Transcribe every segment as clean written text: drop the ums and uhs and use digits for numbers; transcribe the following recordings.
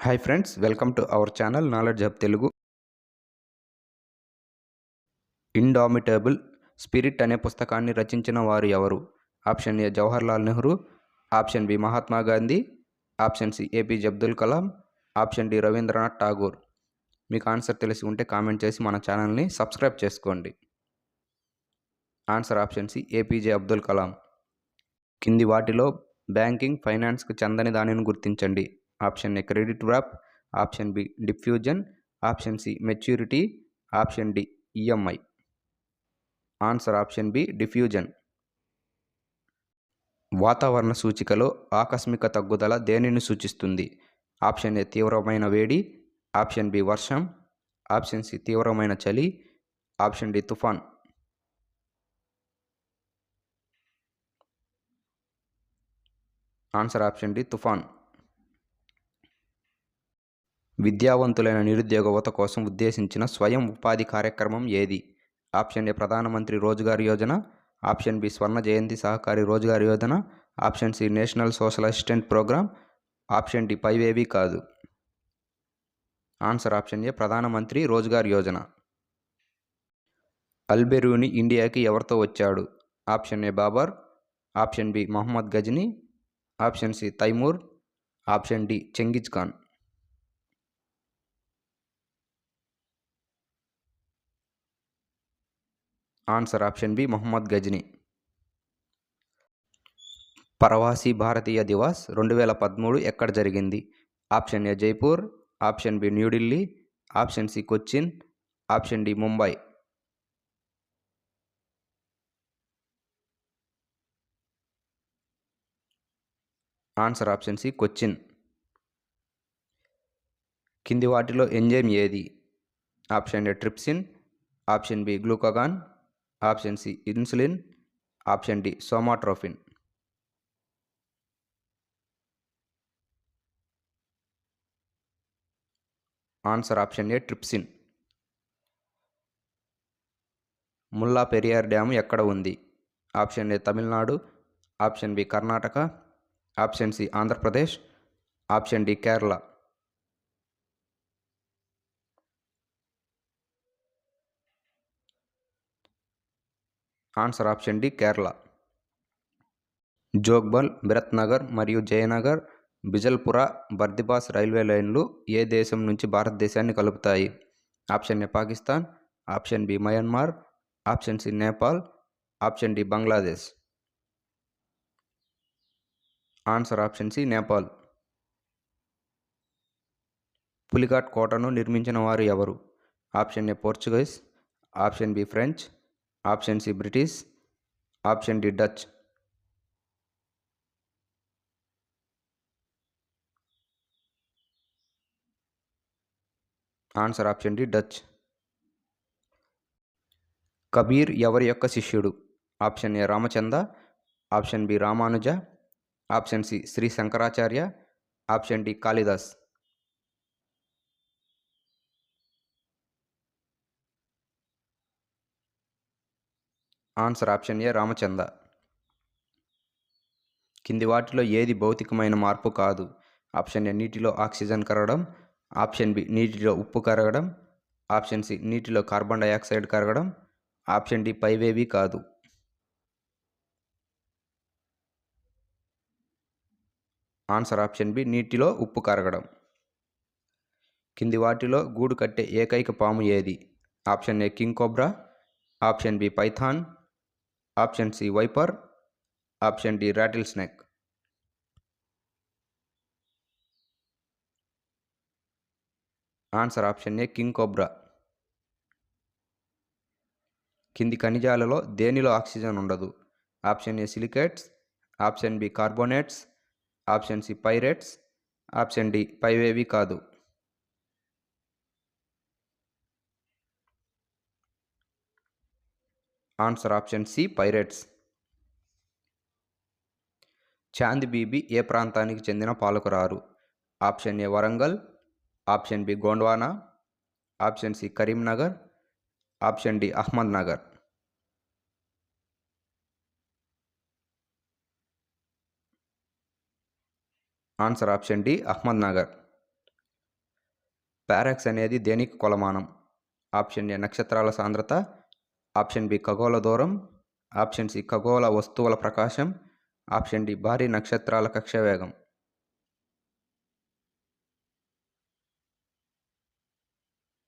Hi friends, welcome to our channel knowledge hub Telugu. Indomitable spirit అనే పుస్తకాన్ని రచించిన వారు ఎవరు? Option A Jawaharlal Nehru, option B Mahatma Gandhi, option C APJ Abdul Kalam, option D Rabindranath Tagore. మీకు answer తెలిసి ఉంటే కామెంట్ చేసి మన ఛానల్ని సబ్స్క్రైబ్ చేసుకోండి. Answer option C APJ Abdul Kalam. కింది వాటిలో బ్యాంకింగ్, ఫైనాన్స్కు చెందని దానిని గుర్తించండి. Option A credit wrap, option B diffusion, option C maturity, option D EMI. Answer option B diffusion. వాతావరణ సూచికలో ఆకస్మిక తగ్గుదల దేనిని సూచిస్తుంది? ఆప్షన్ ఏ తీవ్రమైన వేడి, ఆప్షన్ బి వర్షం, ఆప్షన్ సి తీవ్రమైన చలి, ఆప్షన్ డి తుఫాన్. ఆన్సర్ ఆప్షన్ డి తుఫాన్. విద్యావంతులైన నిరుద్యోగ యువత కోసం ఉద్దేశించిన స్వయం ఉపాధి కార్యక్రమం ఏది? ఆప్షన్ ఏ ప్రధానమంత్రి Rozgar Yojana, option B Swarna Jayanti Sahakari Rozgar Yojana, option C national social assistance programme, option D పైవేవీ కాదు. ఆన్సర్ ఆప్షన్ ఏ ప్రధానమంత్రి రోజ్గార్ యోజన. అల్బెరూని ఇండియాకి ఎవరితో వచ్చాడు? Option A Babur, option B Mohammad Ghazni, option C Taimur, option D Genghis Khan. Answer option B Mohammad Ghazni. Pravasi Bharatiya Divas 2013 ఎక్కడ జరిగింది? Option A Jaipur, option B New Delhi, option C Cochin, option D Mumbai. Answer option C Cochin. కింది వాటిలో ఎంజైమ్ ఏది? Option A trypsin, option B glucagon, option C insulin, option D somatotropin. Answer option A trypsin. Mulla Periyar dam ఎక్కడ ఉంది? Option A Tamil Nadu, option B Karnataka, option C Andhra Pradesh, option D Kerala. Answer option D Kerala. జోగ్బల్, బిరత్నగర్ మరియు Jaynagar, బిజల్పుర, బర్దిబాస్ railway లైన్లు ఏ దేశం నుంచి భారతదేశాన్ని కలుపుతాయి? Option A Pakistan, option B Myanmar, option C Nepal, option D Bangladesh. Answer option C Nepal. Pulicat కోటను నిర్మించిన వారు ఎవరు? Option A Portuguese, option B French, option C British, option D Dutch. Answer option D Dutch. Kabir ఎవరి యొక్క శిష్యుడు? Option A Ramachanda, option B Ramanuja, option C Shri Shankaracharya, option D Kalidas. Answer option A Ramachanda. కింది వాటిలో ఏది భౌతికమైన మార్పు కాదు? ఆప్షన్ ఏ నీటిలో ఆక్సిజన్ కరగడం, ఆప్షన్ బి నీటిలో ఉప్పు కరగడం, ఆప్షన్ సి నీటిలో కార్బన్ డయాక్సైడ్ కరగడం, ఆప్షన్ డి పైవేవీ కాదు. ఆన్సర్ ఆప్షన్ బి నీటిలో ఉప్పు కరగడం. కింది వాటిలో గూడు కట్టే ఏకైక పాము ఏది? Option A king cobra, option B python, option C viper, option D rattlesnake. Answer option A king cobra. కింది ఖనిజాలలో దేనిలో ఆక్సిజన్ ఉండదు? Option A silicates, option B carbonates, option C pyrites, option D పైవేవీ కాదు. Answer option C pyrites. Chand Bibi ఏ ప్రాంతానికి చెందిన పాలకురారు? Option A Warangal, option B Gondwana, option C Karimnagar, option D Ahmed Nagar. Answer option D Ahmed Nagar. పారాక్స్ అనేది దేనికి కొలమానం? ఆప్షన్ ఏ నక్షత్రాల సాంద్రత, ఆప్షన్ బి ఖగోళ దూరం, ఆప్షన్ సి ఖగోళ వస్తువుల ప్రకాశం, ఆప్షన్ డి భారీ నక్షత్రాల కక్ష్య వేగం.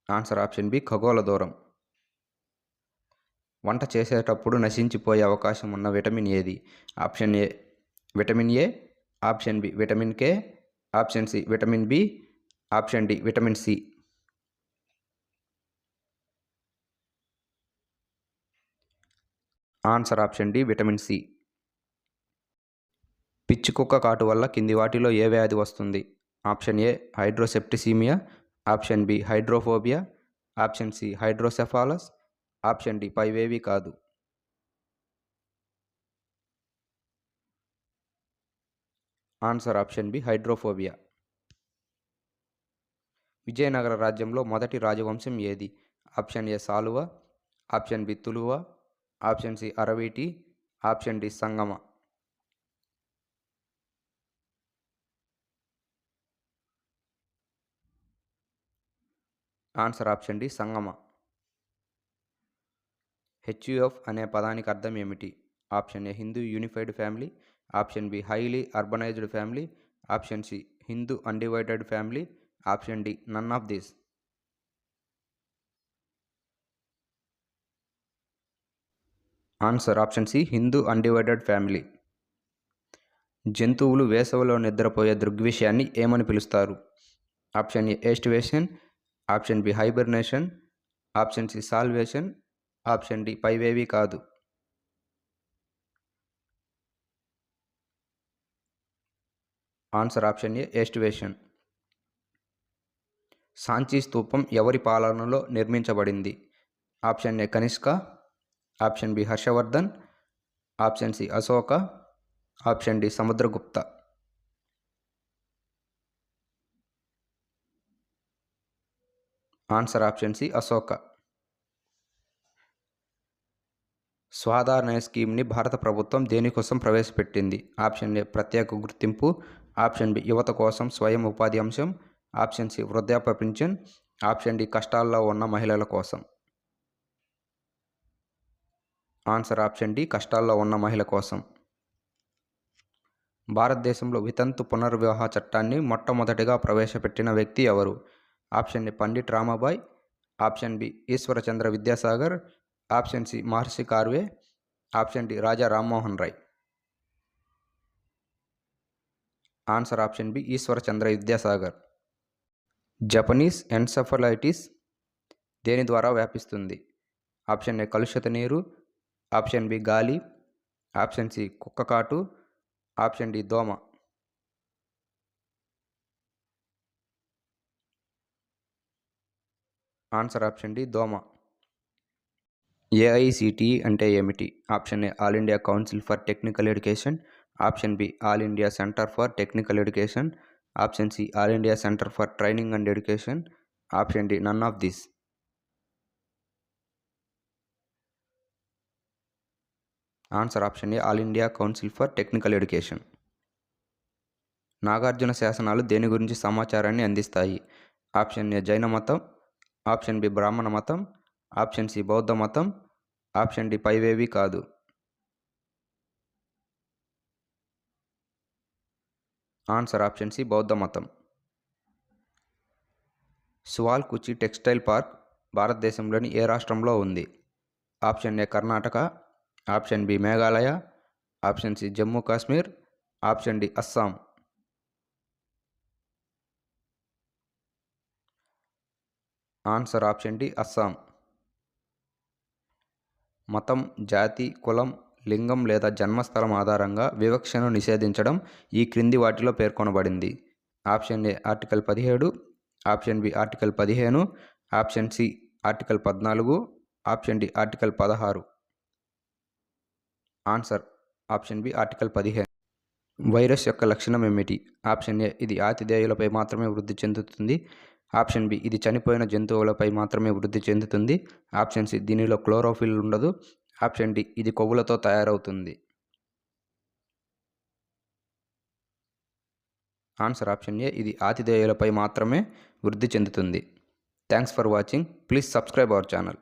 ఆన్సర్ ఆప్షన్ బి ఖగోళ దూరం. వంట చేసేటప్పుడు నశించిపోయే అవకాశం ఉన్న విటమిన్ ఏది? Option A vitamin A, option B vitamin K, option C vitamin B, option D vitamin C. Answer option D vitamin C. పిచ్చి కుక్క కాటు వల్ల కింది వాటిలో ఏ వ్యాధి వస్తుంది? Option A hydrosepticaemia, option B hydrophobia, option C hydrocephalus, option D పైవేవీ కాదు. Answer option B hydrophobia. Vijayanagara రాజ్యంలో మొదటి రాజవంశం ఏది? Option A Saluva, option B Tuluva, option C Araviti, option D Sangama. Answer option D Sangama. HUF అనే పదానికి అర్థం ఏమిటి? Option A Hindu unified family, option B highly urbanised family, option C Hindu undivided family, option D none of this. Answer option C Hindu undivided family. జంతువులు వేసవిలో నిద్రపోయే దృగ్విషయాన్ని ఏమని పిలుస్తారు? Option A aestivation, option B hibernation, option C salvation, option D పైవేవీ కాదు. Answer option A aestivation. Sanchi స్తూపం ఎవరి పాలనలో నిర్మించబడింది? Option A Kanishka, option B Harshavardhan, option C Ashoka, option D Samudragupta. Answer option C Ashoka. Swadhar స్కీమ్ని భారత ప్రభుత్వం దేనికోసం ప్రవేశపెట్టింది? ఆప్షన్ ఏ ప్రత్యేక గుర్తింపు, ఆప్షన్ బి యువత కోసం స్వయం ఉపాధి అంశం, ఆప్షన్ సి వృద్ధాప్య పింఛన్, ఆప్షన్ డి కష్టాల్లో ఉన్న మహిళల కోసం. ఆన్సర్ ఆప్షన్ డి కష్టాల్లో ఉన్న మహిళ కోసం. భారతదేశంలో వితంతు పునర్వివాహ చట్టాన్ని మొట్టమొదటిగా ప్రవేశపెట్టిన వ్యక్తి ఎవరు? Option A Pandit Ramabai, option B Ishwarchandra Vidyasagar, option C Maharshi Karve, option D Raja Rammohan Roy. Answer option B Ishwarchandra Vidyasagar. Japanese encephalitis దేని ద్వారా వ్యాపిస్తుంది? ఆప్షన్ ఏ కలుషిత నీరు, ఆప్షన్ బి గాలి, ఆప్షన్ సి కుక్క కాటు, ఆప్షన్ డి దోమ. ఆన్సర్ ఆప్షన్ డి దోమ. ఏఐసిటిఈ అంటే ఏమిటి? Option A all India council for technical education, option B all India centre for technical education, option see all India centre for training and education, option D none of this. Answer option A all India council for technical education. Nagarjuna శాసనాలు దేని గురించి సమాచారాన్ని అందిస్తాయి? Option A జైన మతం, option B బ్రాహ్మణ మతం, option C బౌద్ధ మతం, ఆప్షన్ డి పైవేవీ కాదు. ఆన్సర్ ఆప్షన్ సి బౌద్ధ మతం. సువాల్కుచి టెక్స్టైల్ పార్క్ భారతదేశంలోని ఏ రాష్ట్రంలో ఉంది? Option A Karnataka, option B Meghalaya, option C Jammu Kashmir, option D Assam. Answer option D Assam. మతం, జాతి, కులం, లింగం లేదా జన్మస్థలం ఆధారంగా వివక్షను నిషేధించడం ఈ క్రింది వాటిలో పేర్కొనబడింది? Option A article 17, option B article 15, option C article 14, option D article 16. Answer option B article 15. Virus యొక్క లక్షణం ఏమిటి? ఆప్షన్ ఏ ఇది ఆతిథేయులపై మాత్రమే వృద్ధి చెందుతుంది, ఆప్షన్ బి ఇది చనిపోయిన జంతువులపై మాత్రమే వృద్ధి చెందుతుంది, ఆప్షన్ సి దీనిలో క్లోరోఫిల్ ఉండదు, ఆప్షన్ డి ఇది కొవ్వులతో తయారవుతుంది. ఆన్సర్ ఆప్షన్ ఏ, ఇది ఆతిథేయులపై మాత్రమే వృద్ధి చెందుతుంది. Thanks for watching. Please subscribe our channel.